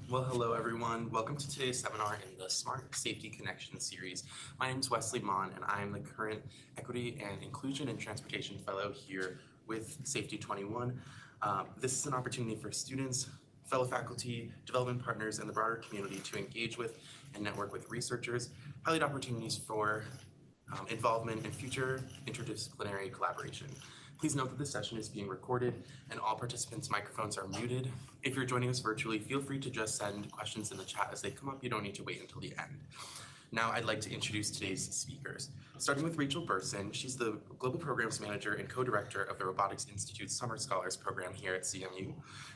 Well, hello everyone. Welcome to today's seminar in the Smart Safety Connection series. My name is Wesley Mon, and I am the current Equity and Inclusion in Transportation Fellow here with Safety 21. This is an opportunity for students, fellow faculty, development partners, and the broader community to engage with and network with researchers, highlight opportunities for involvement in future interdisciplinary collaboration. Please note that this session is being recorded and all participants' microphones are muted. If you're joining us virtually, feel free to just send questions in the chat as they come up. You don't need to wait until the end. Now I'd like to introduce today's speakers. Starting with Rachel Burcin, she's the Global Programs Manager and Co-Director of the Robotics Institute's Summer Scholars Program here at CMU.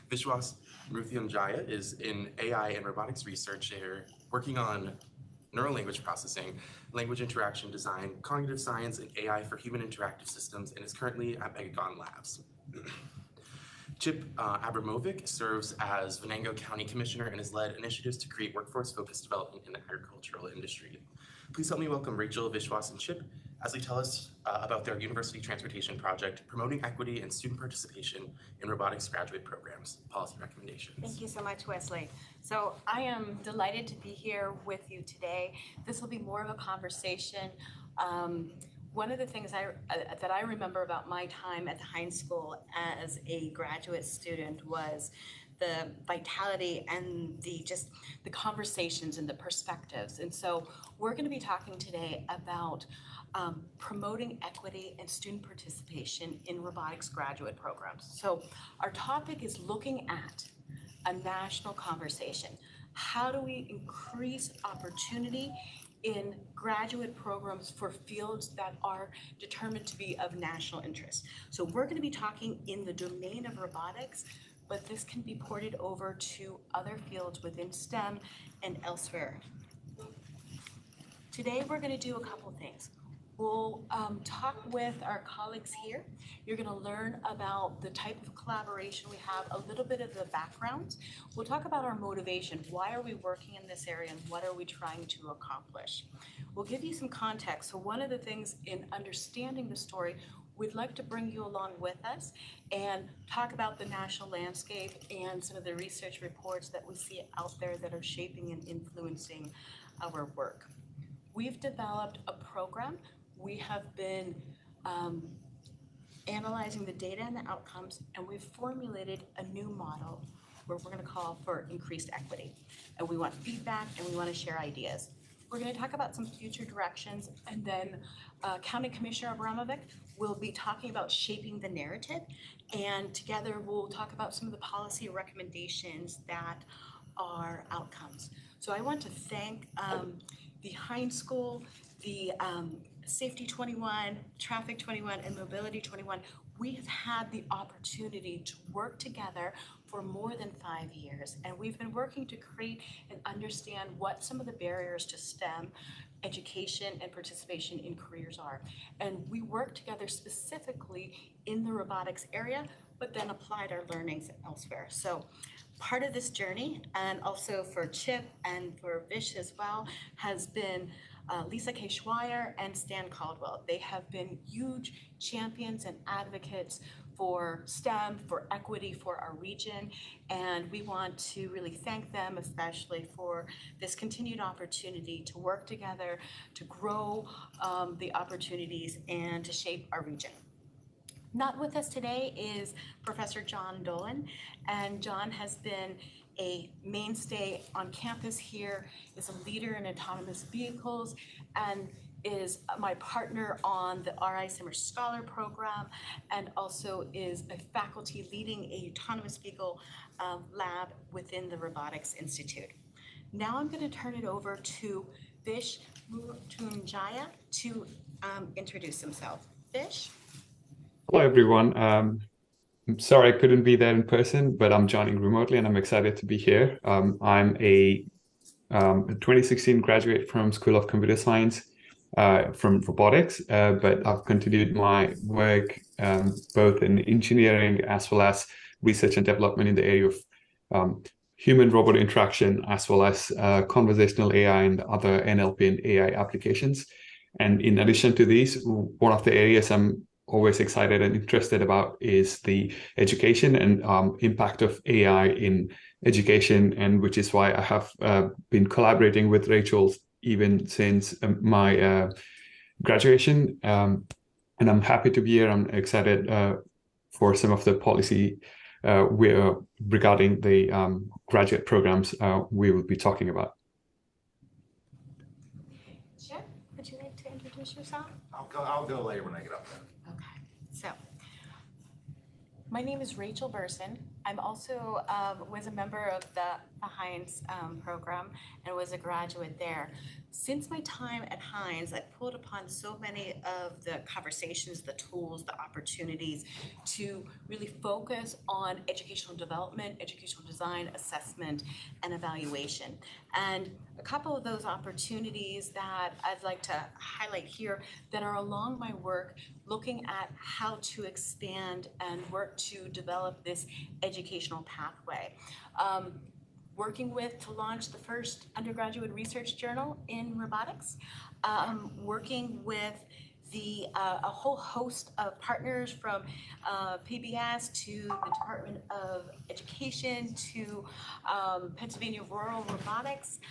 Vishwas Mruthyunjaya is in AI and robotics research. They're working on neural language processing, language interaction design, cognitive science, and AI for human interactive systems, and is currently at Megagon Labs. Chip Abramovic serves as Venango County Commissioner and has led initiatives to create workforce-focused development in the agricultural industry. Please help me welcome Rachel, Vishwas, and Chip as they tell us about their university transportation project, promoting equity and student participation in robotics graduate programs. Policy recommendations. Thank you so much, Wesley. So I am delighted to be here with you today. This will be more of a conversation. One of the things that I remember about my time at the Heinz School as a graduate student was the vitality and the conversations and the perspectives. And so we're going to be talking today about promoting equity and student participation in robotics graduate programs. So our topic is looking at a national conversation. How do we increase opportunity in graduate programs for fields that are determined to be of national interest? So we're going to be talking in the domain of robotics, but this can be ported over to other fields within STEM and elsewhere. Today we're going to do a couple things. We'll talk with our colleagues here. You're going to learn about the type of collaboration we have, a little bit of the background. We'll talk about our motivation. Why are we working in this area and what are we trying to accomplish? We'll give you some context. So one of the things in understanding the story, we'd like to bring you along with us and talk about the national landscape and some of the research reports that we see out there that are shaping and influencing our work. We've developed a program. We have been analyzing the data and the outcomes, and we've formulated a new model where we're going to call for increased equity. And we want feedback and we want to share ideas. We're going to talk about some future directions, and then County Commissioner Abramovic will be talking about shaping the narrative, and together we'll talk about some of the policy recommendations that are outcomes. So I want to thank the Heinz School, the Safety 21, Traffic 21, and Mobility 21. We have had the opportunity to work together for more than 5 years, and we've been working to create and understand what some of the barriers to STEM education and participation in careers are. And we work together specifically in the robotics area, but then applied our learnings elsewhere. So part of this journey, and also for Chip and for Vish as well, has been Lisa K. Schweier and Stan Caldwell. They have been huge champions and advocates for STEM, for equity, for our region, and we want to really thank them, especially for this continued opportunity to work together, to grow the opportunities, and to shape our region. Not with us today is Professor John Dolan, and John has been a mainstay on campus here, is a leader in autonomous vehicles, and is my partner on the RI Summer Scholar Program, and also is a faculty leading a autonomous vehicle lab within the Robotics Institute. Now I'm going to turn it over to Vish Mruthyunjaya to introduce himself. Vish? Hello, everyone. I'm sorry I couldn't be there in person, but I'm joining remotely and I'm excited to be here. I'm a 2016 graduate from School of Computer Science from robotics, but I've continued my work both in engineering as well as research and development in the area of human-robot interaction, as well as conversational AI and other NLP and AI applications. And in addition to these, one of the areas I'm always excited and interested about is the education and impact of AI in education, and which is why I have been collaborating with Rachel even since my graduation. And I'm happy to be here. I'm excited for some of the policy regarding the graduate programs we will be talking about. Chip, would you like to introduce yourself? I'll go later when I get up there. Okay, so my name is Rachel Burcin. I'm also was a member of the Heinz program and was a graduate there. Since my time at Heinz, I pulled upon so many of the conversations, the tools, the opportunities to really focus on educational development, educational design, assessment, and evaluation. And a couple of those opportunities that I'd like to highlight here that are along my work, looking at how to expand and work to develop this educational pathway. Working to launch the first undergraduate research journal in robotics, working with a whole host of partners from PBS to the Department of Education to Pennsylvania Rural Robotics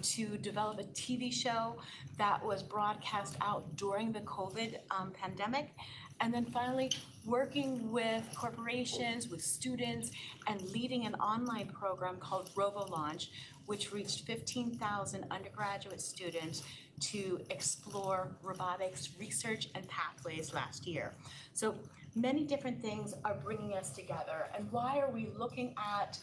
to develop a TV show that was broadcast out during the COVID pandemic. And then finally, working with corporations, with students, and leading an online program called RoboLaunch, which reached 15,000 undergraduate students to explore robotics research and pathways last year. So many different things are bringing us together. And why are we looking at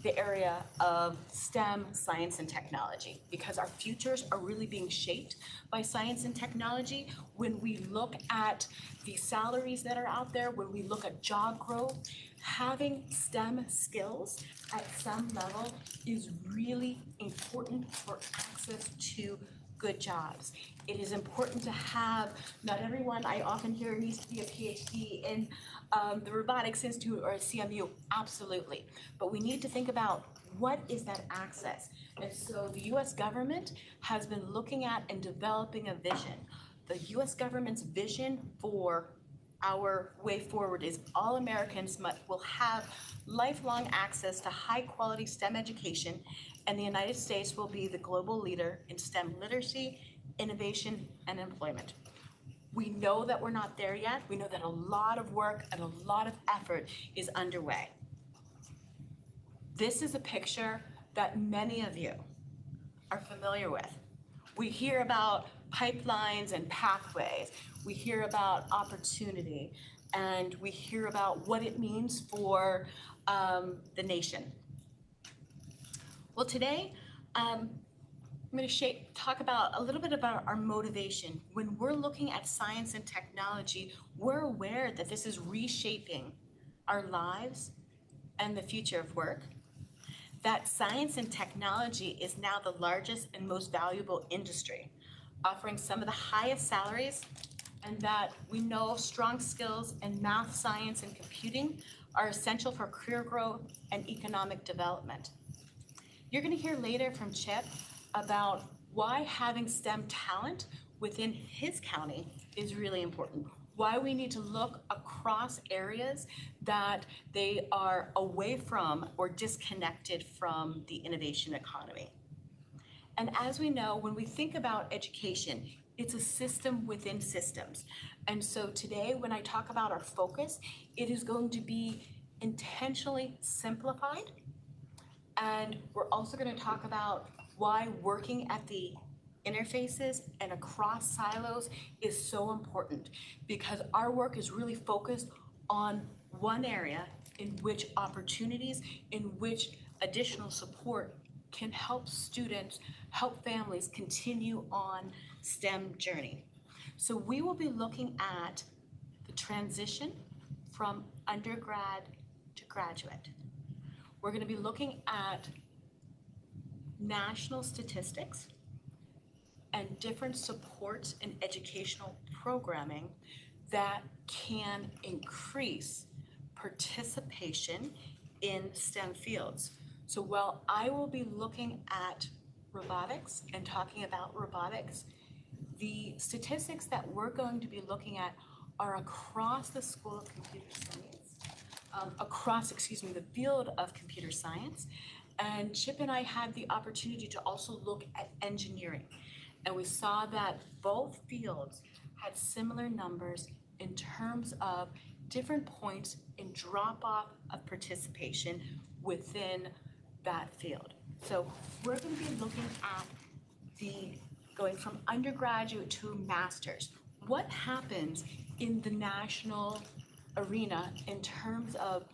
the area of STEM, science, and technology? Because our futures are really being shaped by science and technology. When we look at the salaries that are out there, when we look at job growth, having STEM skills at some level is really important for access to good jobs. It is important to have, not everyone I often hear needs to be a PhD in the Robotics Institute or a CMU, absolutely. But we need to think about what is that access. And so the US government has been looking at and developing a vision. The US government's vision for our way forward is all Americans will have lifelong access to high quality STEM education, and the United States will be the global leader in STEM literacy, innovation, and employment. We know that we're not there yet. We know that a lot of work and a lot of effort is underway. This is a picture that many of you are familiar with. We hear about pipelines and pathways. We hear about opportunity, and we hear about what it means for the nation. Well, today, I'm going to talk about a little bit about our motivation. When we're looking at science and technology, we're aware that this is reshaping our lives and the future of work. That science and technology is now the largest and most valuable industry, offering some of the highest salaries, and that we know strong skills in math, science, and computing are essential for career growth and economic development. You're going to hear later from Chip about why having STEM talent within his county is really important, why we need to look across areas that they are away from or disconnected from the innovation economy. And as we know, when we think about education, it's a system within systems. And so today, when I talk about our focus, it is going to be intentionally simplified. And we're also going to talk about why working at the interfaces and across silos is so important, because our work is really focused on one area in which opportunities, in which additional support can help students, help families continue on STEM journey. So we will be looking at the transition from undergrad to graduate. We're going to be looking at national statistics and different supports and educational programming that can increase participation in STEM fields. So while I will be looking at robotics and talking about robotics, the statistics that we're going to be looking at are across the School of Computer Science, across, the field of computer science. And Chip and I had the opportunity to also look at engineering. And we saw that both fields had similar numbers in terms of different points in drop-off of participation within that field. So we're going to be looking at going from undergraduate to master's. What happens in the national arena in terms of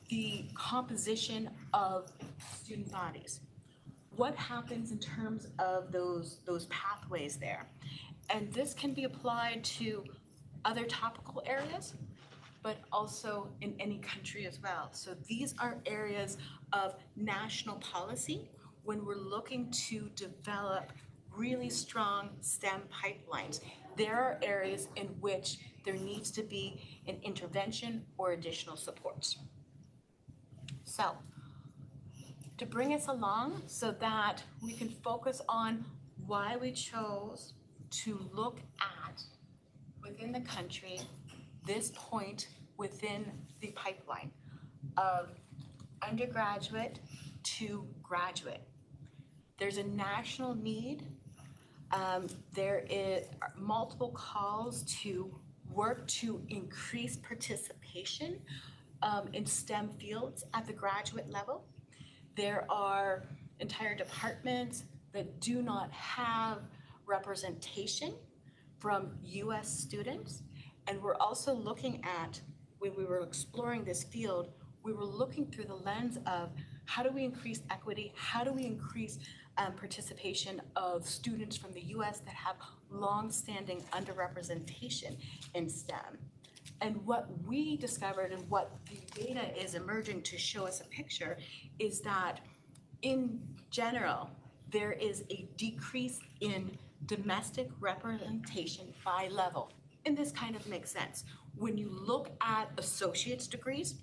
the composition of student bodies? What happens in terms of those pathways there? And this can be applied to other topical areas, but also in any country as well. So these are areas of national policy when we're looking to develop really strong STEM pipelines. There are areas in which there needs to be an intervention or additional supports. So, to bring us along so that we can focus on why we chose to look at, within the country, this point within the pipeline of undergraduate to graduate. There's a national need. There is multiple calls to work to increase participation in STEM fields at the graduate level. There are entire departments that do not have representation from US students. And we're also looking at, when we were exploring this field, we were looking through the lens of how do we increase equity, how do we increase participation of students from the US that have long-standing underrepresentation in STEM. And what we discovered and what the data is emerging to show us a picture is that in general, there is a decrease in domestic representation by level. And this kind of makes sense. When you look at associate's degrees,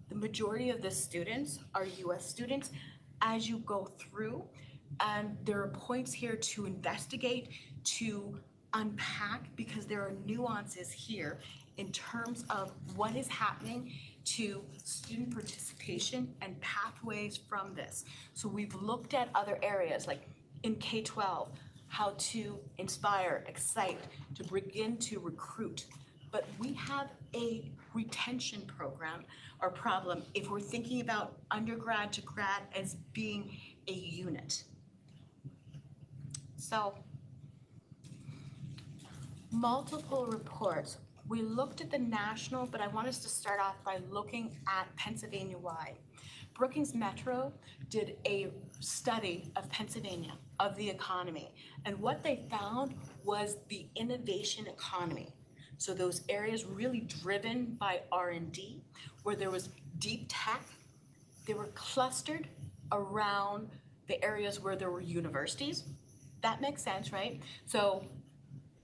the majority of the students are US students. As you go through, and there are points here to investigate, to unpack, because there are nuances here in terms of what is happening to student participation and pathways from this. So we've looked at other areas like in K-12, how to inspire, excite, to begin to recruit. But we have a retention program or problem if we're thinking about undergrad to grad as being a unit. So, multiple reports. We looked at the national, but I want us to start off by looking at Pennsylvania-wide. Brookings Metro did a study of Pennsylvania, of the economy, and what they found was the innovation economy. So those areas really driven by R&D, where there was deep tech, they were clustered around the areas where there were universities. That makes sense, right? So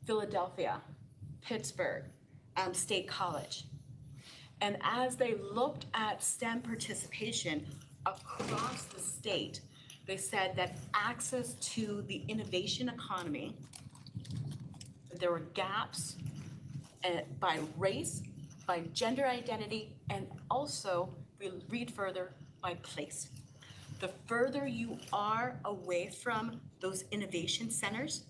Philadelphia, Pittsburgh, State College. And as they looked at STEM participation across the state, they said that access to the innovation economy, there were gaps by race, by gender identity, and also, if we read further, by place. The further you are away from those innovation centers,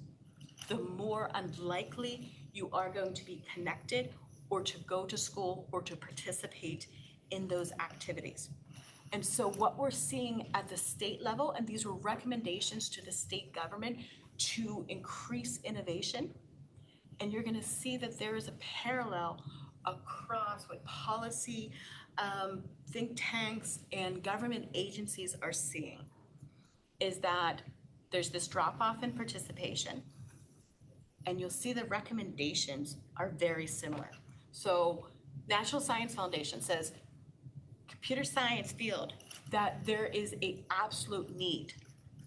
the more unlikely you are going to be connected or to go to school or to participate in those activities. And so what we're seeing at the state level, and these were recommendations to the state government to increase innovation, and you're gonna see that there is a parallel across what policy, think tanks and government agencies are seeing, is that there's this drop-off in participation, and you'll see the recommendations are very similar. So National Science Foundation says, computer science field, that there is an absolute need.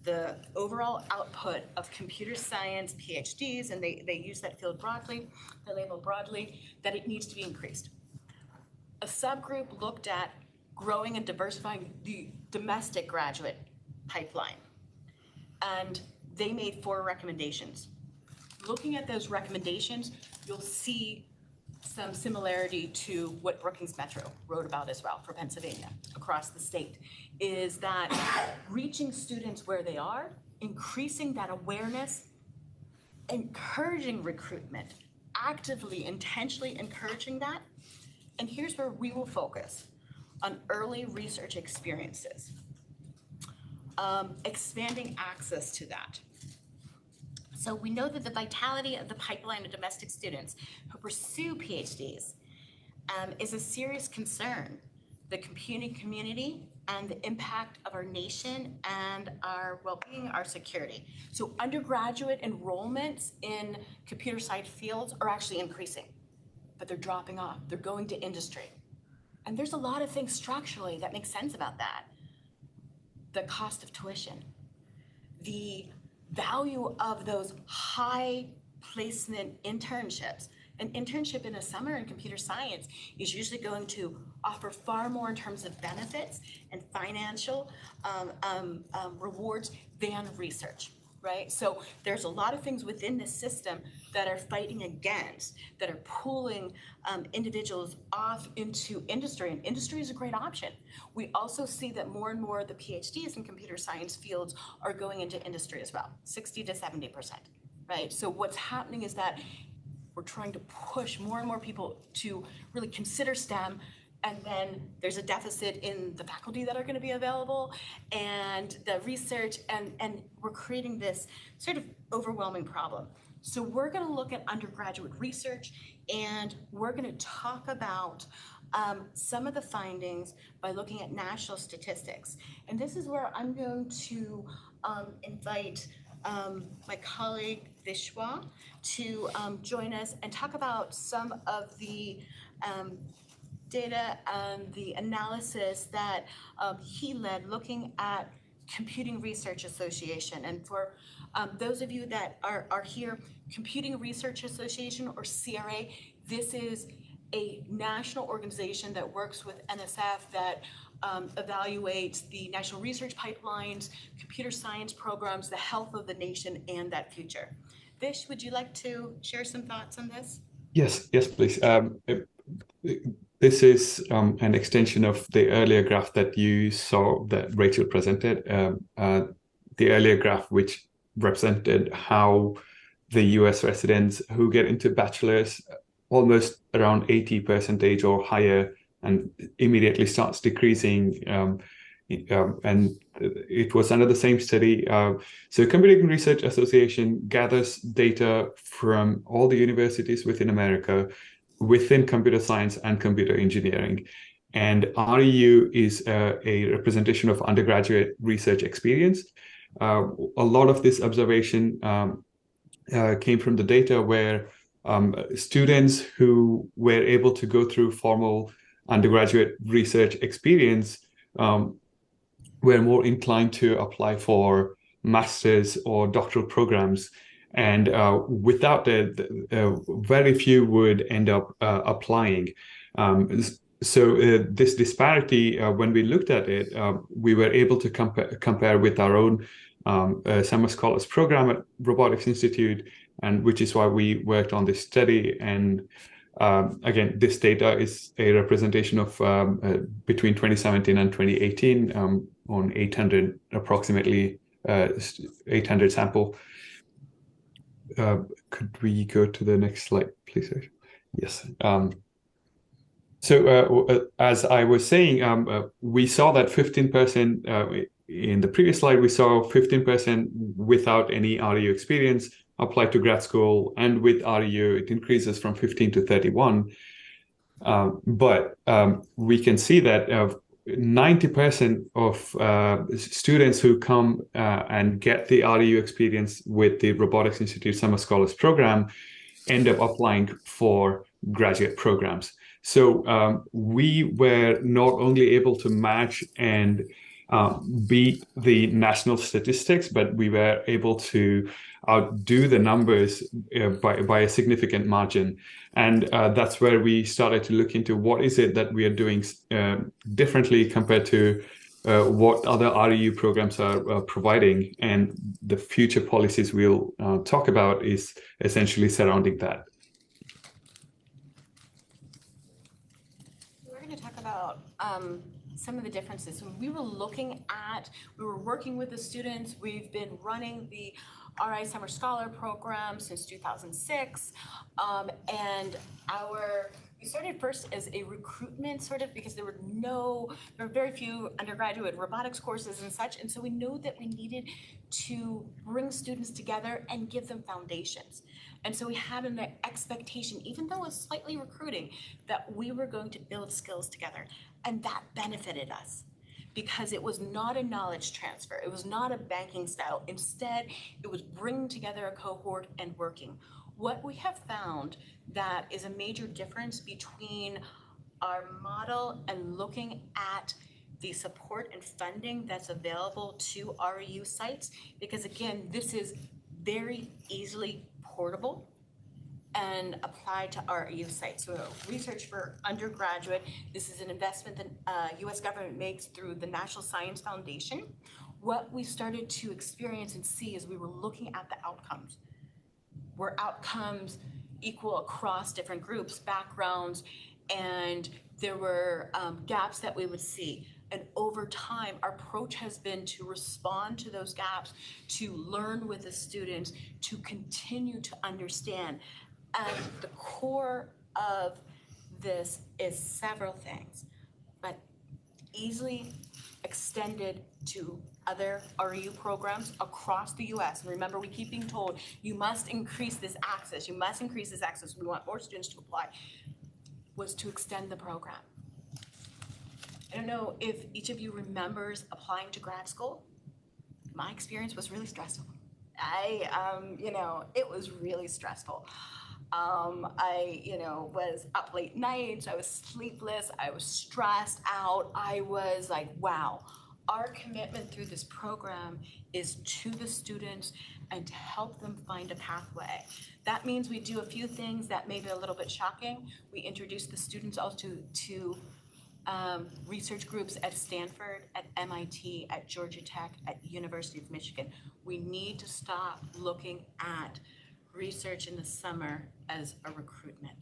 The overall output of computer science PhDs, and they use that field broadly, they label broadly, that it needs to be increased. A subgroup looked at growing and diversifying the domestic graduate pipeline, and they made 4 recommendations. Looking at those recommendations, you'll see some similarity to what Brookings Metro wrote about as well for Pennsylvania across the state, is that reaching students where they are, increasing that awareness, encouraging recruitment, actively, intentionally encouraging that. And here's where we will focus on early research experiences, expanding access to that. So we know that the vitality of the pipeline of domestic students who pursue PhDs is a serious concern. The computing community and the impact of our nation and our well-being, our security. So undergraduate enrollments in computer science fields are actually increasing, but they're dropping off. They're going to industry. And there's a lot of things structurally that make sense about that. The cost of tuition, the value of those high placement internships. An internship in a summer in computer science is usually going to offer far more in terms of benefits and financial rewards than research, right? So there's a lot of things within this system that are fighting against, that are pulling individuals off into industry, and industry is a great option. We also see that more and more of the PhDs in computer science fields are going into industry as well, 60 to 70%, right? So what's happening is that we're trying to push more and more people to really consider STEM, and then there's a deficit in the faculty that are going to be available and the research, and we're creating this sort of overwhelming problem. So we're going to look at undergraduate research, and we're going to talk about some of the findings by looking at national statistics. And this is where I'm going to invite my colleague Vishwas to join us and talk about some of the data and the analysis that he led looking at Computing Research Association. And for those of you that are here, Computing Research Association, or CRA, this is a national organization that works with NSF that evaluates the national research pipelines, computer science programs, the health of the nation, and that future. Vish, would you like to share some thoughts on this? Yes, please. This is an extension of the earlier graph that you saw that Rachel presented. The earlier graph, which represented how the US residents who get into bachelor's almost around 80% or higher, and immediately starts decreasing. And it was under the same study. So Computing Research Association gathers data from all the universities within America, within computer science and computer engineering. And REU is a representation of undergraduate research experience. A lot of this observation came from the data where students who were able to go through formal undergraduate research experience were more inclined to apply for master's or doctoral programs. And without that, very few would end up applying. So this disparity, when we looked at it, we were able to compare with our own Summer Scholars Program at Robotics Institute, and which is why we worked on this study. And again, this data is a representation of between 2017 and 2018 on 800, approximately 800 sample. Could we go to the next slide, please? Yes. So as I was saying, we saw that 15% in the previous slide, we saw 15% without any REU experience applied to grad school, and with REU, it increases from 15 to 31. But we can see that 90% of students who come and get the REU experience with the Robotics Institute Summer Scholars Program end up applying for graduate programs. So we were not only able to match and beat the national statistics, but we were able to outdo the numbers by a significant margin. And that's where we started to look into what is it that we are doing differently compared to what other REU programs are providing. And the future policies we'll talk about is essentially surrounding that. we're going to talk about some of the differences. When we were working with the students. We've been running the RI Summer Scholar Program since 2006, and we started first as a recruitment because there were very few undergraduate robotics courses and such, and so we knew that we needed to bring students together and give them foundations. And so we had an expectation, even though it was slightly recruiting, that we were going to build skills together. And that benefited us because it was not a knowledge transfer. It was not a banking style. Instead, it was bringing together a cohort and working. What we have found that is a major difference between our model and looking at the support and funding that's available to REU sites, because again, this is very easily portable and applied to REU sites. So research for undergraduate, this is an investment that US government makes through the National Science Foundation. What we started to experience and see as we were looking at the outcomes, were outcomes equal across different groups, backgrounds, and there were gaps that we would see. And over time, our approach has been to respond to those gaps, to learn with the students, to continue to understand. And the core of this is several things, but easily extended to other REU programs across the US. And remember, we keep being told, you must increase this access, you must increase this access, we want more students to apply, was to extend the program. I don't know if each of you remembers applying to grad school. My experience was really stressful. It was really stressful. I was up late nights, I was sleepless, I was stressed out. I was like, wow, our commitment through this program is to the students and to help them find a pathway. That means we do a few things that may be a little bit shocking. We introduce the students also to research groups at Stanford, at MIT, at Georgia Tech, at University of Michigan. We need to stop looking at research in the summer as a recruitment.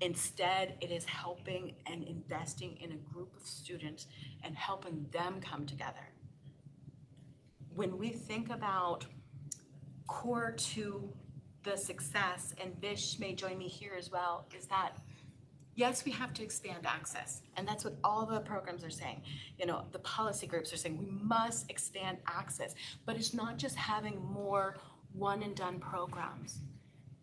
Instead, it is helping and investing in a group of students and helping them come together. When we think about core to the success, and Vish may join me here as well, is that yes, we have to expand access, and that's what all the programs are saying. The policy groups are saying we must expand access, but it's not just having more one and done programs.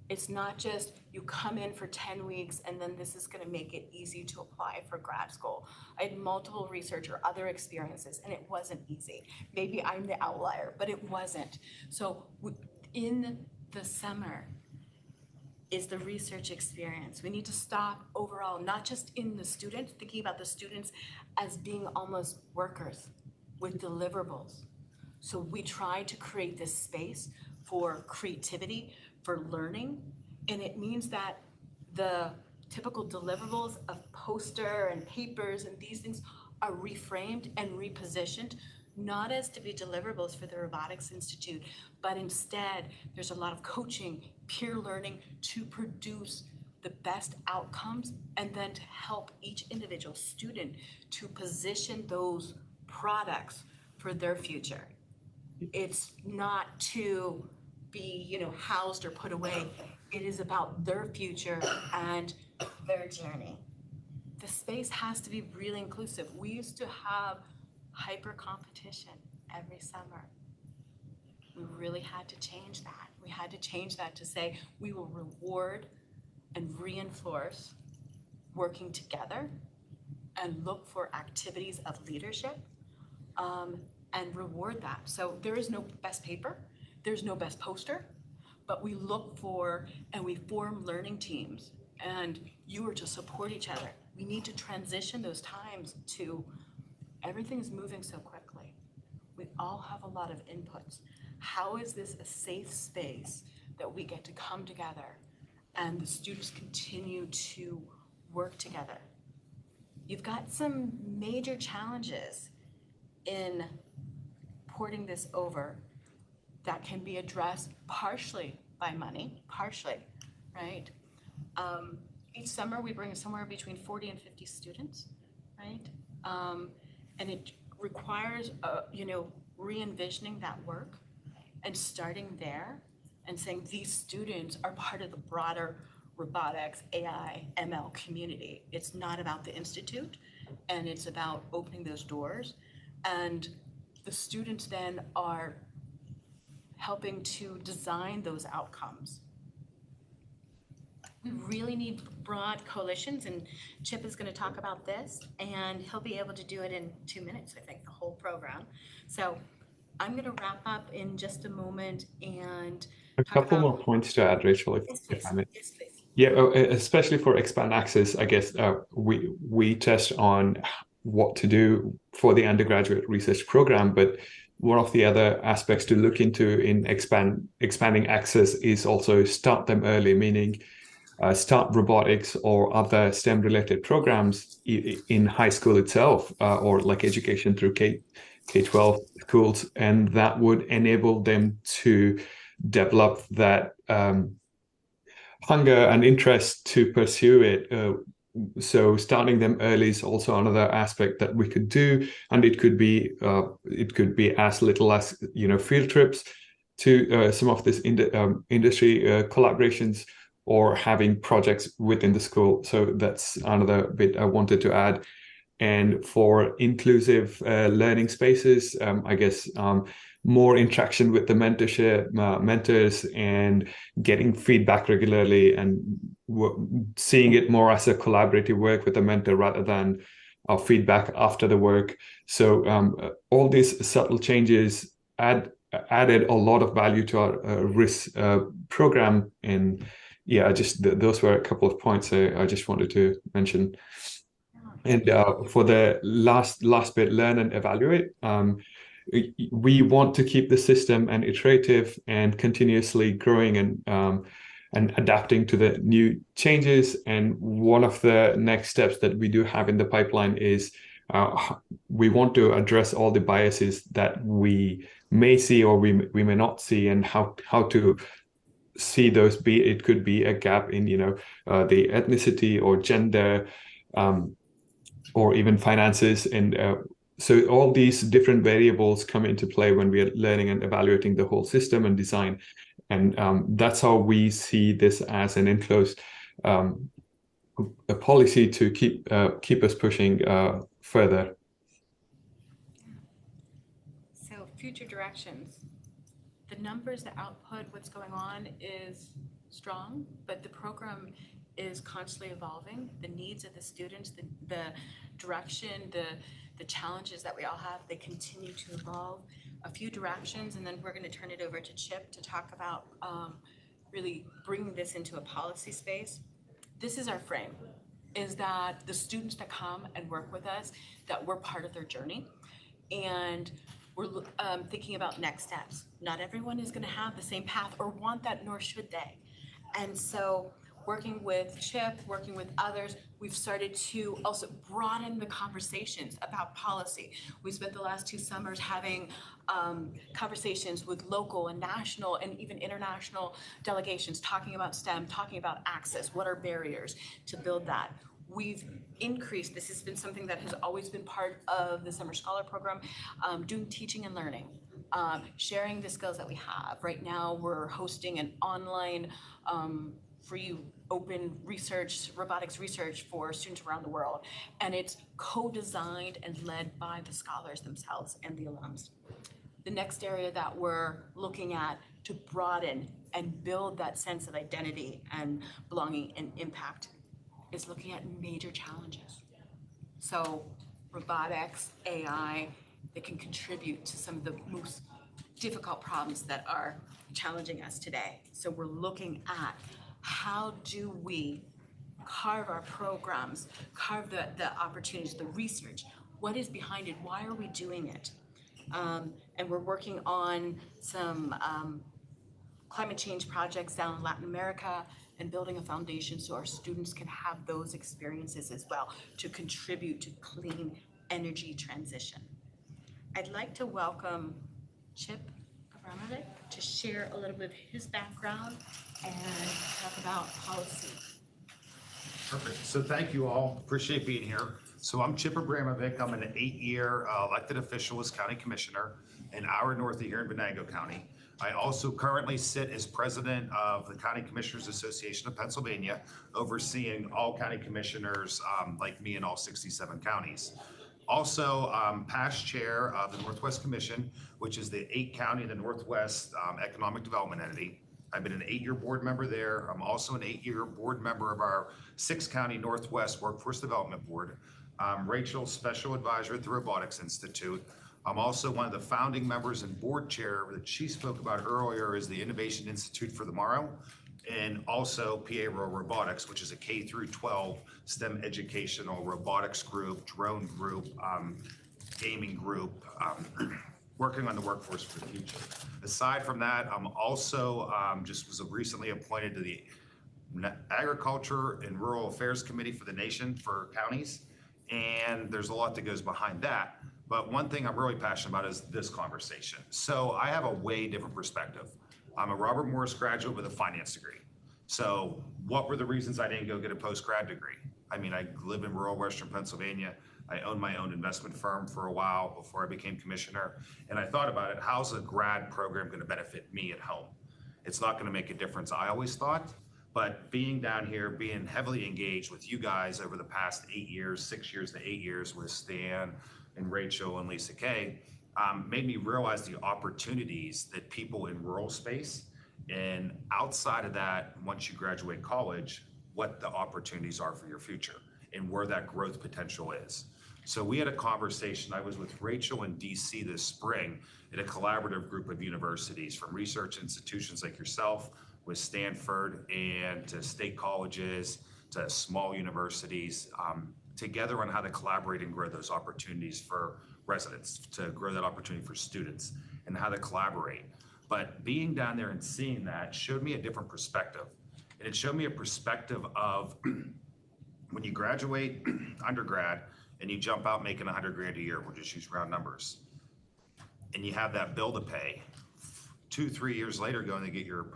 It's not just you come in for 10 weeks and then this is going to make it easy to apply for grad school. I had multiple research or other experiences and it wasn't easy. Maybe I'm the outlier, but it wasn't. So in the summer is the research experience. We need to stop overall, not just in the students, thinking about the students as being almost workers with deliverables. So we try to create this space for creativity, for learning, and it means that the typical deliverables of poster and papers and these things are reframed and repositioned, not as to be deliverables for the Robotics Institute, but instead there's a lot of coaching, peer learning to produce the best outcomes and then to help each individual student to position those products for their future. It's not to be, housed or put away. It is about their future and their journey. The space has to be really inclusive. We used to have hyper competition every summer. We really had to change that. We had to change that to say we will reward and reinforce working together and look for activities of leadership and reward that. So there is no best paper, there's no best poster, but we look for and we form learning teams and you are to support each other. We need to transition those times to everything's moving so quickly. We all have a lot of inputs. How is this a safe space that we get to come together and the students continue to work together? You've got some major challenges in porting this over that can be addressed partially by money, right? Each summer we bring somewhere between 40 and 50 students right? And it requires, re-envisioning that work and starting there and saying these students are part of the broader robotics, AI, ML community. It's not about the institute, and it's about opening those doors. And the students then are helping to design those outcomes. We really need broad coalitions, and Chip is going to talk about this, and he'll be able to do it in 2 minutes, I think, the whole program. So I'm going to wrap up in just a moment and A talk couple about. more points to add, Rachel, Yes, if please. I may. Yes, please. Yeah, especially for expand access, I guess we touched on what to do for the undergraduate research program, but one of the other aspects to look into in expanding access is also start them early, meaning start robotics or other STEM-related programs in high school itself, or like education through K-12 schools, and that would enable them to develop that hunger and interest to pursue it. So starting them early is also another aspect that we could do, and it could be as little as field trips to some of this industry collaborations, or having projects within the school. So that's another bit I wanted to add. And for inclusive learning spaces, I guess more interaction with the mentors, and getting feedback regularly, and seeing it more as a collaborative work with a mentor rather than feedback after the work. So all these subtle changes added a lot of value to our risk program. And yeah, those were a couple of points I just wanted to mention. And for the last bit, learn and evaluate. We want to keep the system and iterative and continuously growing and adapting to the new changes. And one of the next steps that we do have in the pipeline is we want to address all the biases that we may see or we may not see, and how to see those. It could be a gap in the ethnicity or gender, or even finances. And so all these different variables come into play when we are learning and evaluating the whole system and design. And that's how we see this as an enclosed a policy to keep us pushing further. So future directions. The numbers, the output, what's going on is strong, but the program is constantly evolving. The needs of the students, the direction, the challenges that we all have, they continue to evolve. A few directions, and then we're going to turn it over to Chip to talk about really bringing this into a policy space. This is our frame, is that the students that come and work with us, that we're part of their journey, and we're thinking about next steps. Not everyone is going to have the same path or want that, nor should they. And so working with Chip, working with others, we've started to also broaden the conversations about policy. We spent the last 2 summers having conversations with local and national and even international delegations, talking about STEM, talking about access, what are barriers to build that. We've increased, this has been something that has always been part of the Summer Scholar Program, doing teaching and learning, sharing the skills that we have. Right now, we're hosting an online free open research, robotics research for students around the world. And it's co-designed and led by the scholars themselves and the alums. The next area that we're looking at to broaden and build that sense of identity and belonging and impact is looking at major challenges. So robotics, AI, they can contribute to some of the most difficult problems that are challenging us today. So we're looking at how do we carve our programs, carve the opportunities, the research, what is behind it, why are we doing it? And we're working on some climate change projects down in Latin America and building a foundation so our students can have those experiences as well to contribute to clean energy transition. I'd like to welcome Chip Abramovic to share a little bit of his background and talk about policy. Perfect. So thank you all. Appreciate being here. So I'm Chip Abramovic. I'm an 8-year elected official as county commissioner, an hour north of here in Venango County. I also currently sit as president of the County Commissioners Association of Pennsylvania, overseeing all county commissioners like me in all 67 counties. Also, past chair of the Northwest Commission, which is the 8-county in the Northwest Economic Development Entity. I've been an 8-year board member there. I'm also an 8-year board member of our 6-county Northwest Workforce Development Board. Rachel, special advisor at the Robotics Institute. I'm also one of the founding members and board chair that she spoke about earlier is the Innovation Institute for Tomorrow, and also PA Robotics, which is a K through 12 STEM educational robotics group, drone group, gaming group, working on the workforce for the future. Aside from that, I'm also just was recently appointed to the Agriculture and Rural Affairs Committee for the nation for counties. And there's a lot that goes behind that. But one thing I'm really passionate about is this conversation. So I have a way different perspective. I'm a Robert Morris graduate with a finance degree. So what were the reasons I didn't go get a post-grad degree? I mean, I live in rural Western Pennsylvania. I owned my own investment firm for a while before I became commissioner. And I thought about it, how's a grad program going to benefit me at home? It's not going to make a difference, I always thought. But being down here, being heavily engaged with you guys over the past 8 years, 6 years to 8 years with Stan and Rachel and Lisa Kay, made me realize the opportunities that people in rural space and outside of that, once you graduate college, what the opportunities are for your future and where that growth potential is. So we had a conversation. I was with Rachel in DC this spring at a collaborative group of universities, from research institutions like yourself, with Stanford, and to state colleges, to small universities, together on how to collaborate and grow those opportunities for residents, to grow that opportunity for students, and how to collaborate. But being down there and seeing that showed me a different perspective. And it showed me a perspective of when you graduate undergrad and you jump out making $100 grand a year, we'll just use round numbers, and you have that bill to pay, 2-3 years later going to get your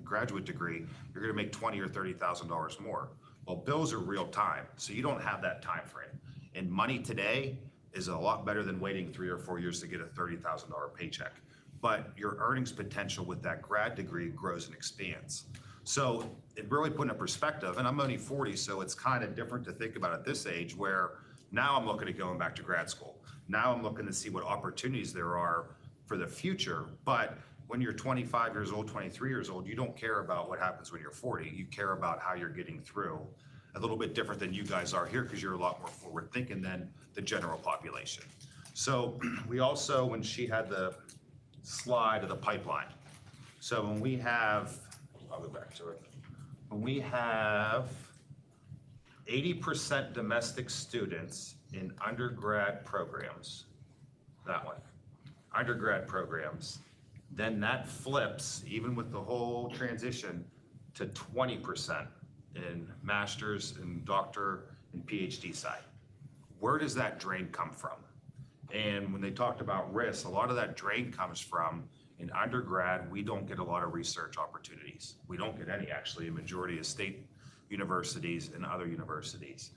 graduate degree, you're going to make $20,000 or $30,000 more. Well, bills are real time, so you don't have that time frame. And money today is a lot better than waiting 3 or 4 years to get a $30,000 paycheck. But your earnings potential with that grad degree grows and expands. So it really put in perspective, and I'm only 40, so it's kind of different to think about at this age, where now I'm looking at going back to grad school. Now I'm looking to see what opportunities there are for the future. But when you're 25 years old, 23 years old, you don't care about what happens when you're 40. You care about how you're getting through. A little bit different than you guys are here, because you're a lot more forward thinking than the general population. So we also, when she had the slide of the pipeline, so when we have, I'll go back to it. When we have 80% domestic students in undergrad programs, that one, undergrad programs, then that flips, even with the whole transition, to 20% in master's and doctor and PhD side. Where does that drain come from? And when they talked about risk, a lot of that drain comes from, in undergrad, we don't get a lot of research opportunities. We don't get any, actually, a majority of state universities and other universities.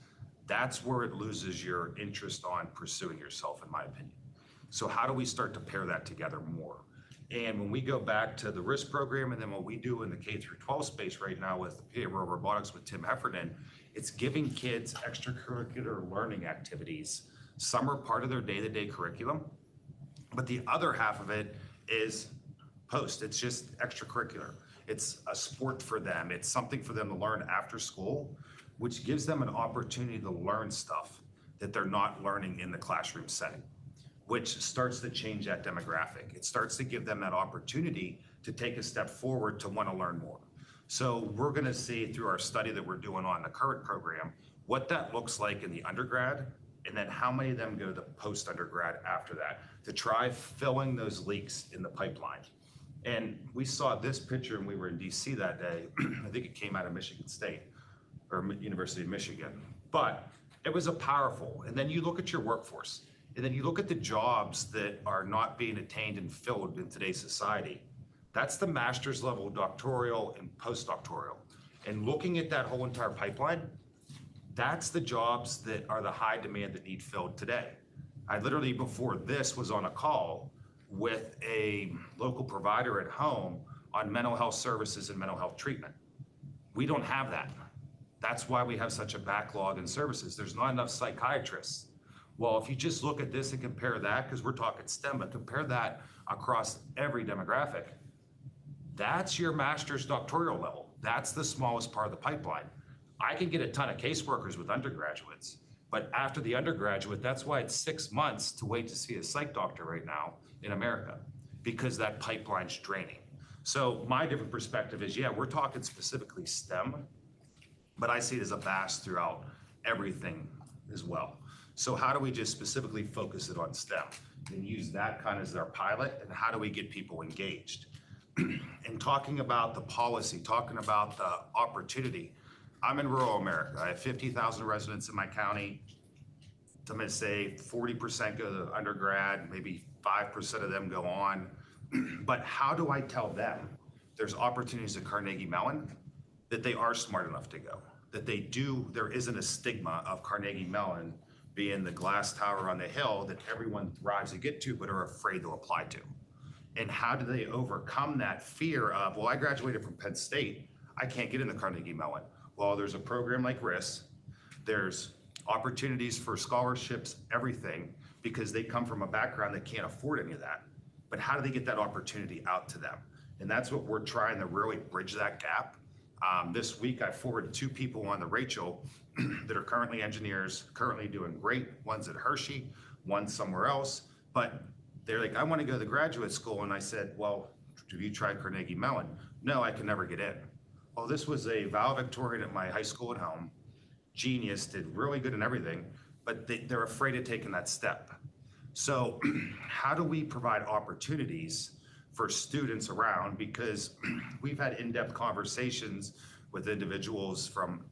That's where it loses your interest on pursuing yourself, in my opinion. So how do we start to pair that together more? And when we go back to the risk program, and then what we do in the K through 12 space right now with PA Robotics with Tim Heffernan, it's giving kids extracurricular learning activities. Some are part of their day-to-day curriculum, but the other half of it is post. It's just extracurricular. It's a sport for them. It's something for them to learn after school, which gives them an opportunity to learn stuff that they're not learning in the classroom setting, which starts to change that demographic. It starts to give them that opportunity to take a step forward to want to learn more. So we're going to see through our study that we're doing on the current program, what that looks like in the undergrad, and then how many of them go to the post-undergrad after that, to try filling those leaks in the pipeline. And we saw this picture when we were in DC that day. I think it came out of Michigan State or University of Michigan, but it was a powerful. And then you look at your workforce, and then you look at the jobs that are not being attained and filled in today's society. That's the master's level, doctoral and postdoctoral. And looking at that whole entire pipeline, That's the jobs that are the high demand that need filled today. I literally, before this, was on a call with a local provider at home on mental health services and mental health treatment. We don't have that. That's why we have such a backlog in services. There's not enough psychiatrists. Well, if you just look at this and compare that, because we're talking STEM, but compare that across every demographic, that's your master's doctoral level. That's the smallest part of the pipeline. I can get a ton of caseworkers with undergraduates, but after the undergraduate, that's why it's 6 months to wait to see a psych doctor right now in America, because that pipeline's draining. So my different perspective is, yeah, we're talking specifically STEM, but I see it as a vast throughout everything as well. So how do we just specifically focus it on STEM and use that kind of as our pilot, and how do we get people engaged? And talking about the policy, talking about the opportunity, I'm in rural America. I have 50,000 residents in my county. I'm going to say 40% go to undergrad, maybe 5% of them go on. But how do I tell them there's opportunities at Carnegie Mellon, that they are smart enough to go, that they do, there isn't a stigma of Carnegie Mellon being the glass tower on the hill that everyone thrives to get to but are afraid to apply to? And how do they overcome that fear of, well, I graduated from Penn State, I can't get into Carnegie Mellon. Well, there's a program like RIS, there's opportunities for scholarships, everything, because they come from a background that can't afford any of that. But how do they get that opportunity out to them? And that's what we're trying to really bridge that gap. This week, I forwarded 2 people on the Rachel that are currently engineers, currently doing great. One's at Hershey, one's somewhere else. But they're like, I want to go to the graduate school. And I said, well, have you tried Carnegie Mellon? No, I can never get in. Well, this was a valedictorian at my high school at home. Genius, did really good in everything, but they're afraid of taking that step. So how do we provide opportunities for students around? Because we've had in-depth conversations with individuals from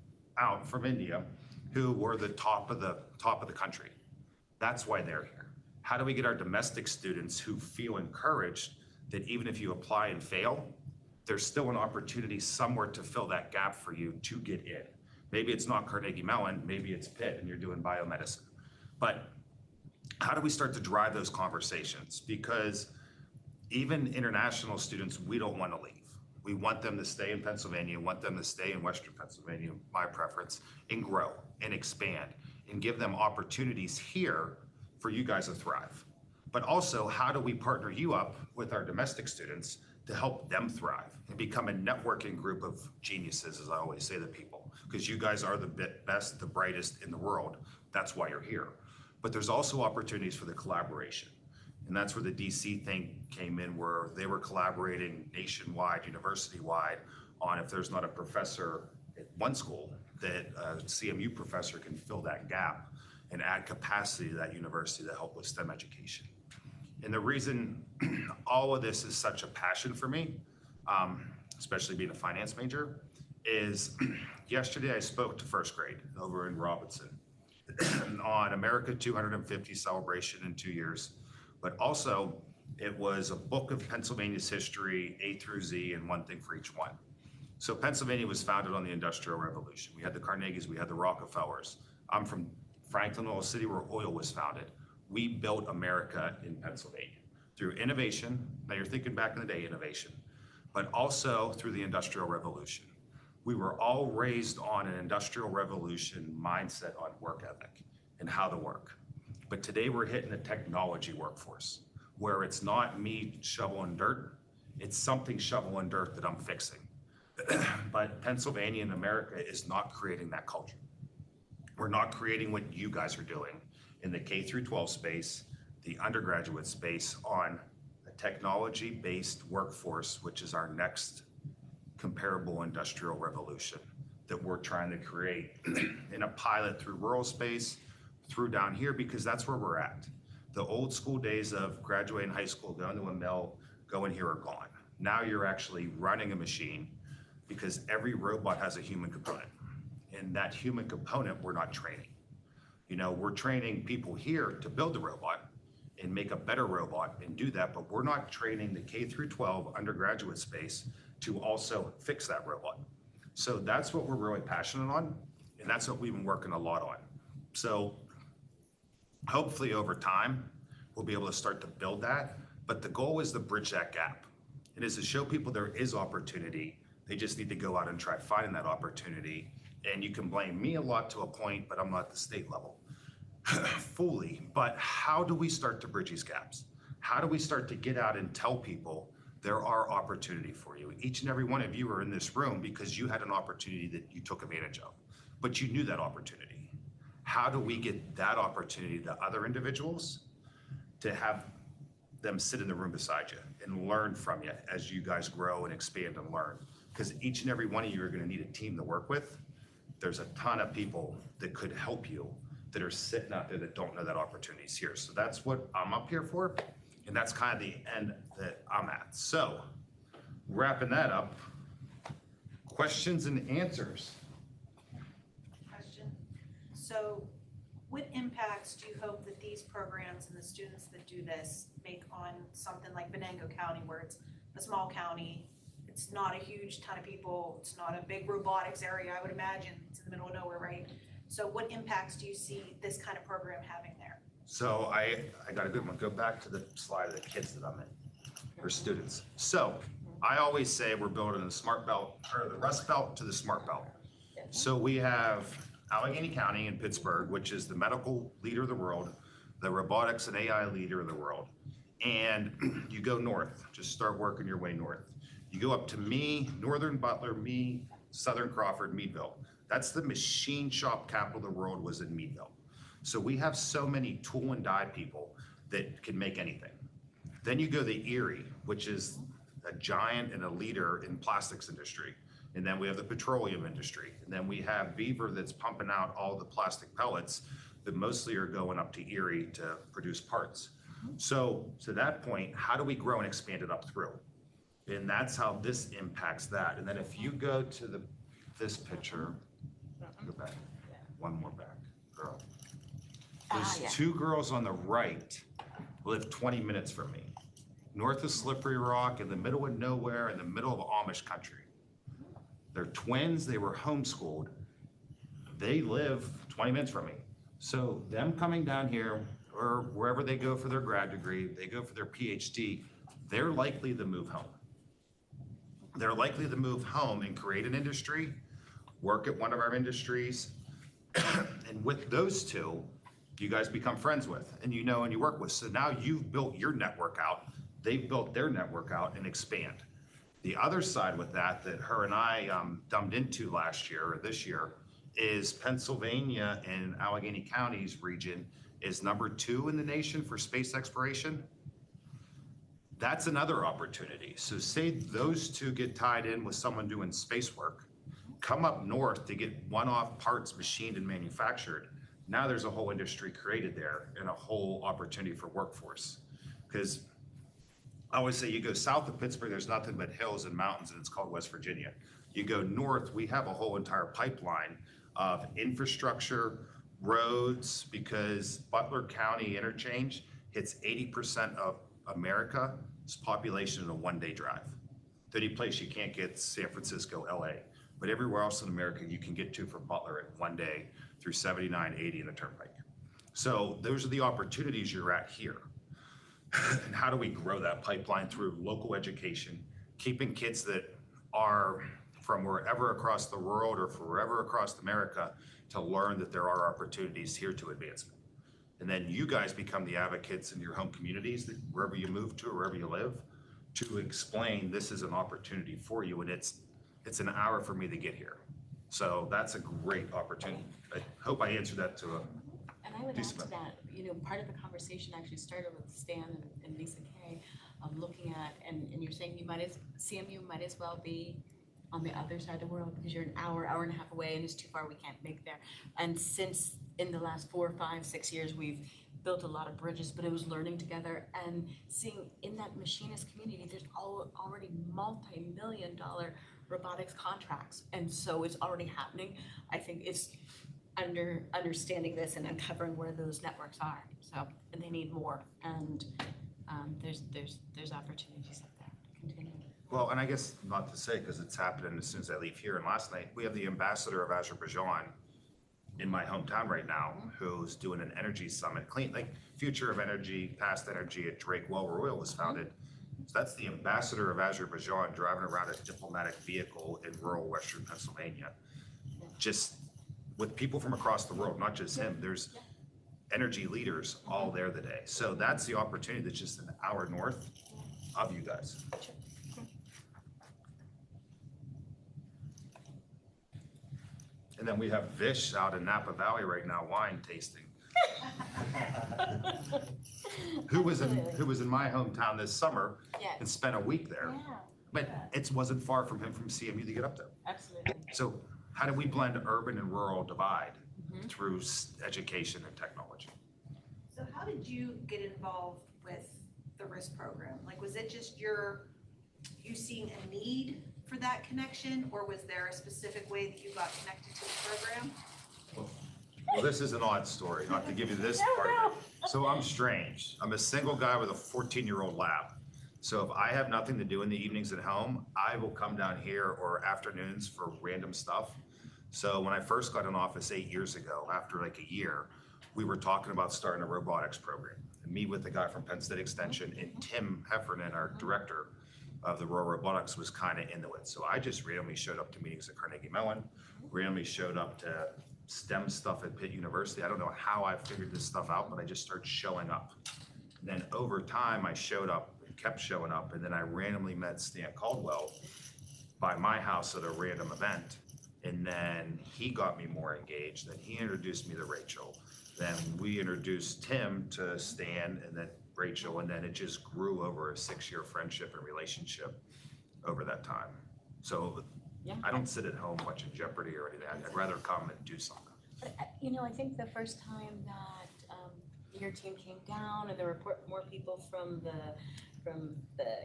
India who were the top of the country. That's why they're here. How do we get our domestic students who feel encouraged that even if you apply and fail, there's still an opportunity somewhere to fill that gap for you to get in? Maybe it's not Carnegie Mellon, maybe it's Pitt and you're doing biomedicine. But how do we start to drive those conversations? Because even international students, we don't want to leave. We want them to stay in Pennsylvania, want them to stay in Western Pennsylvania, my preference, and grow and expand and give them opportunities here for you guys to thrive. But also, how do we partner you up with our domestic students to help them thrive and become a networking group of geniuses, as I always say to people, because you guys are the best, the brightest in the world. That's why you're here. But there's also opportunities for the collaboration. And that's where the DC thing came in, where they were collaborating nationwide, university-wide, on if there's not a professor at one school, that a CMU professor can fill that gap and add capacity to that university to help with STEM education. And the reason all of this is such a passion for me, especially being a finance major, is yesterday I spoke to first grade over in Robinson on America 250 celebration in 2 years. But also, it was a book of Pennsylvania's history, A through Z, and one thing for each one. So Pennsylvania was founded on the Industrial Revolution. We had the Carnegies, we had the Rockefellers. I'm from Franklin, Oil City, where oil was founded. We built America in Pennsylvania through innovation. Now you're thinking back in the day, innovation, but also through the Industrial Revolution. We were all raised on an Industrial Revolution mindset on work ethic and how to work. But today we're hitting a technology workforce where it's not me shoveling dirt, it's something shoveling dirt that I'm fixing. But Pennsylvania and America is not creating that culture. We're not creating what you guys are doing in the K through 12 space, the undergraduate space, on a technology-based workforce, which is our next comparable industrial revolution that we're trying to create in a pilot through rural space, through down here, because that's where we're at. The old school days of graduating high school, going to a mill, going here are gone. Now you're actually running a machine, because every robot has a human component. And that human component, we're not training. You know, we're training people here to build the robot and make a better robot and do that, but we're not training the K through 12 undergraduate space to also fix that robot. So that's what we're really passionate on. And that's what we've been working a lot on. So hopefully over time, we'll be able to start to build that. But the goal is to bridge that gap. It is to show people there is opportunity. They just need to go out and try finding that opportunity. And you can blame me a lot to a point, but I'm not at the state level fully. But how do we start to bridge these gaps? How do we start to get out and tell people there are opportunity for you? Each and every one of you are in this room because you had an opportunity that you took advantage of, but you knew that opportunity. How do we get that opportunity to other individuals to have them sit in the room beside you and learn from you as you guys grow and expand and learn? Because each and every one of you are going to need a team to work with. There's a ton of people that could help you that are sitting out there that don't know that opportunity is here. So that's what I'm up here for. And that's kind of the end that I'm at. So wrapping that up, questions and answers. Question. So what impacts do you hope that these programs and the students that do this make on something like Venango County, where it's a small county, it's not a huge ton of people, it's not a big robotics area, I would imagine, it's in the middle of nowhere, right? So what impacts do you see this kind of program having there? So I got a good one. Go back to the slide of the kids that I'm in, or students. So I always say we're building the smart belt, or the Rust Belt to the smart belt. So we have Allegheny County in Pittsburgh, which is the medical leader of the world, the robotics and AI leader of the world. And you go north, just start working your way north. You go up to me, Northern Butler, me, Southern Crawford, Meadville. That's the machine shop capital of the world, was in Meadville. So we have so many tool and die people that can make anything. Then you go to Erie, which is a giant and a leader in plastics industry. And then we have the petroleum industry. And then we have Beaver that's pumping out all the plastic pellets that mostly are going up to Erie to produce parts. So to that point, how do we grow and expand it up through? And that's how this impacts that. And then if you go to this picture, go back, one more back, girl. Those Yeah. two girls on the right live 20 minutes from me, north of Slippery Rock, in the middle of nowhere, in the middle of Amish country. They're twins, they were homeschooled. They live 20 minutes from me. So them coming down here, or wherever they go for their grad degree, they go for their PhD, they're likely to move home. They're likely to move home and create an industry, work at one of our industries. And with those two, you guys become friends with, and you know, and you work with. So now you've built your network out, they've built their network out and expand. The other side with that her and I dumbed into last year, or this year, is Pennsylvania and Allegheny County's region is #2 in the nation for space exploration. That's another opportunity. So say those two get tied in with someone doing space work, come up north to get one-off parts machined and manufactured. Now there's a whole industry created there and a whole opportunity for workforce. Because I always say you go south of Pittsburgh, there's nothing but hills and mountains, and it's called West Virginia. You go north, we have a whole entire pipeline of infrastructure, roads, because Butler County interchange hits 80% of America's population in a one-day drive. The only place you can't get San Francisco, LA, but everywhere else in America you can get to from Butler in one day through 79, 80 and the Turnpike. So those are the opportunities you're at here. And how do we grow that pipeline through local education, keeping kids that are from wherever across the world or from wherever across America to learn that there are opportunities here to advancement. And then you guys become the advocates in your home communities, that wherever you move to or wherever you live, to explain this is an opportunity for you, and it's an hour for me to get here. So that's a great opportunity. I hope I answered that to a And I would add decent to that, part of the conversation actually started with Stan and Lisa Kay, looking at, and you're saying CMU might as well be on the other side of the world because you're an hour and a half away and it's too far, we can't make there. And since in the last 4, 5, 6 years, we've built a lot of bridges, but it was learning together and seeing in that machinist community, there's already multi-million-dollar robotics contracts. And so it's already happening. I think it's understanding this and uncovering where those networks are. So, and they need more. And there's opportunities up there to continue. Well, and I guess not to say, because it's happening as soon as I leave here, and last night, we have the ambassador of Azerbaijan in my hometown right now who's doing an energy summit, clean, like future of energy, past energy at Drake Well Royal was founded. So that's the ambassador of Azerbaijan driving around a diplomatic vehicle in rural Western Pennsylvania. Just with people from across the world, not just him, there's energy leaders all there today. So that's the opportunity that's just an hour north of you guys. And then we have Vish out in Napa Valley right now, wine tasting. who was in my hometown this summer and spent a week there. But it wasn't far from him from CMU to get up there. Absolutely. So how do we blend urban and rural divide through education and technology? So how did you get involved with the RISC program? Like, was it just you seeing a need for that connection, or was there a specific way that you got connected to the program? Well, this is an odd story, not to give you this part of it. So I'm strange. I'm a single guy with a 14-year-old lab. So if I have nothing to do in the evenings at home, I will come down here or afternoons for random stuff. So when I first got in office 8 years ago, after like a year, we were talking about starting a robotics program. And me with the guy from Penn State Extension and Tim Heffernan, our director of the Rural Robotics, was kind of into it. So I just randomly showed up to meetings at Carnegie Mellon, randomly showed up to STEM stuff at Pitt University. I don't know how I figured this stuff out, but I just started showing up. And then over time, I showed up and kept showing up. And then I randomly met Stan Caldwell by my house at a random event. And then he got me more engaged. Then he introduced me to Rachel. Then we introduced Tim to Stan and then Rachel. And then it just grew over a 6-year friendship and relationship over that time. So I don't sit at home watching Jeopardy or anything. I'd rather come and do something. But, I think the first time that your team came down and there were more people from the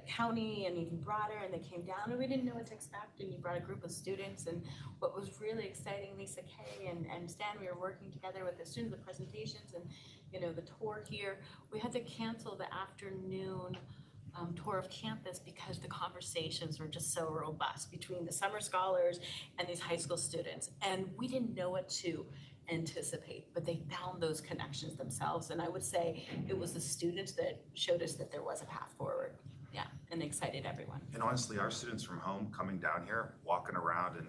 county and even broader, and they came down and we didn't know what to expect, and you brought a group of students, and what was really exciting, Lisa Kay and Stan, we were working together with the students, the presentations and the tour here. We had to cancel the afternoon tour of campus because the conversations were just so robust between the summer scholars and these high school students, and we didn't know what to anticipate, but they found those connections themselves. And I would say it was the students that showed us that there was a path forward. Yeah, and excited everyone. And honestly, our students from home coming down here, walking around and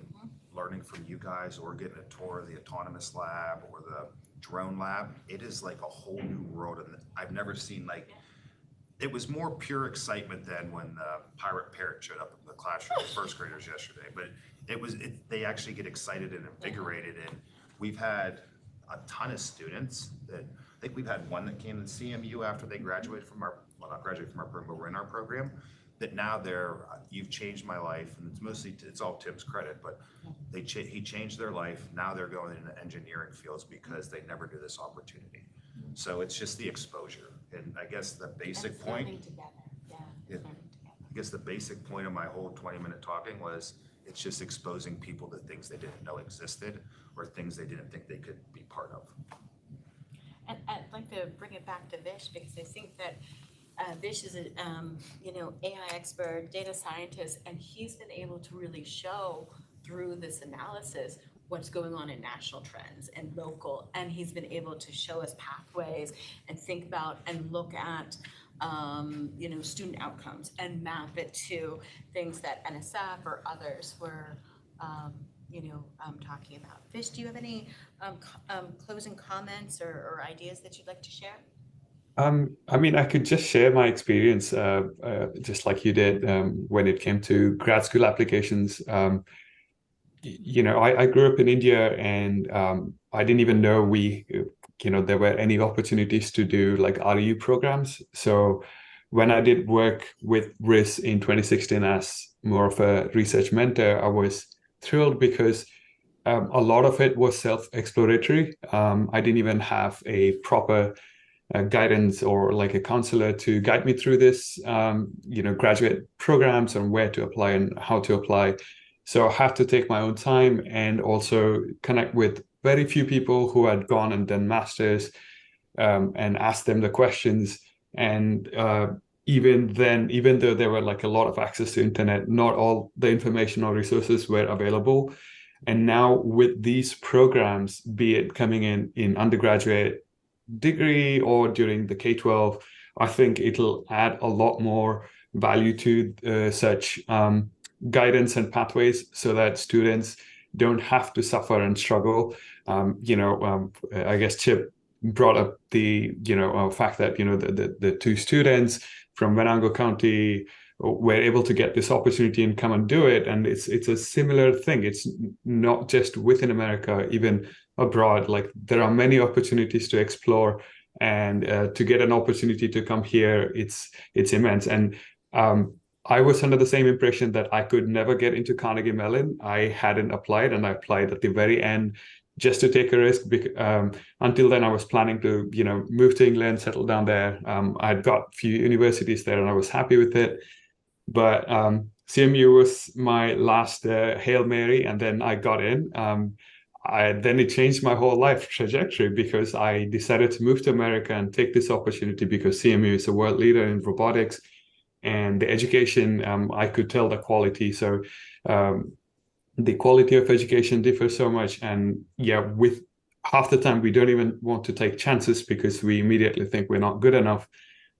learning from you guys, or getting a tour of the autonomous lab or the drone lab, it is like a whole new world. And I've never seen it was more pure excitement than when the pirate parrot showed up in the classroom with first graders yesterday. But they actually get excited and invigorated. And we've had a ton of students that, I think we've had one that came to CMU after they graduated from not graduated from our program, but we're in our program, that now you've changed my life. And it's all Tim's credit, but he changed their life. Now they're going into engineering fields because they never knew this opportunity. So it's just the exposure. And I guess the basic point, I guess the basic point of my whole 20-minute talking was, it's just exposing people to things they didn't know existed or things they didn't think they could be part of. And I'd like to bring it back to Vish, because I think that Vish is a AI expert, data scientist, and he's been able to really show through this analysis what's going on in national trends and local, and he's been able to show us pathways and think about and look at student outcomes and map it to things that NSF or others were talking about. Vish, do you have any closing comments or ideas that you'd like to share? I could just share my experience, just like you did, when it came to grad school applications. I grew up in India, and I didn't even know there were any opportunities to do like RU programs. So when I did work with RIS in 2016 as more of a research mentor, I was thrilled because a lot of it was self-exploratory. I didn't even have a proper guidance or like a counselor to guide me through this, graduate programs and where to apply and how to apply. So I had to take my own time and also connect with very few people who had gone and done masters, and ask them the questions. And even though there were like a lot of access to internet, not all the information or resources were available. And now with these programs, be it coming in undergraduate degree or during the K-12, I think it'll add a lot more value to such guidance and pathways so that students don't have to suffer and struggle. I guess Chip brought up the fact that the two students from Venango County were able to get this opportunity and come and do it, and it's a similar thing. It's not just within America, even abroad. Like, there are many opportunities to explore, and to get an opportunity to come here, it's immense. And I was under the same impression that I could never get into Carnegie Mellon. I hadn't applied, and I applied at the very end just to take a risk. Until then, I was planning to, move to England, settle down there. I'd got a few universities there, and I was happy with it. But CMU was my last Hail Mary, and then I got in. Then it changed my whole life trajectory, because I decided to move to America and take this opportunity because CMU is a world leader in robotics, and the education, I could tell the quality. So the quality of education differs so much. And yeah, with half the time, we don't even want to take chances because we immediately think we're not good enough.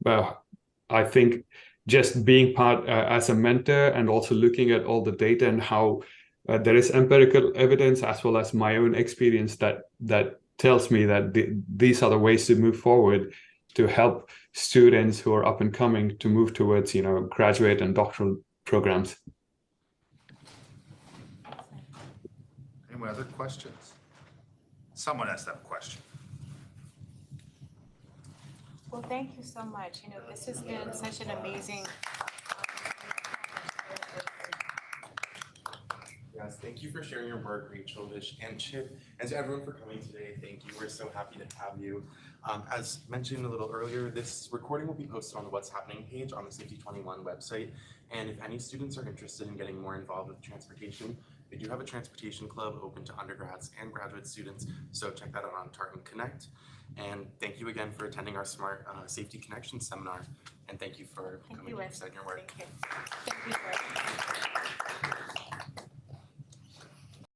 But I think just being part as a mentor, and also looking at all the data and how there is empirical evidence as well as my own experience that tells me that these are the ways to move forward to help students who are up and coming to move towards, graduate and doctoral programs. Any other questions? Someone has that question. Well, thank you so much. This has been such an amazing. Yes, thank you for sharing your work, Rachel, Vish, and Chip, and to everyone for coming today. Thank you. We're so happy to have you. As mentioned a little earlier, this recording will be posted on the What's Happening page on the Safety 21 website. And if any students are interested in getting more involved with transportation, we do have a transportation club open to undergrads and graduate students, so check that out on Tartan Connect. And thank you again for attending our Smart Safety Connection seminar, and thank you for coming and presenting your work. Thank you. Thank you.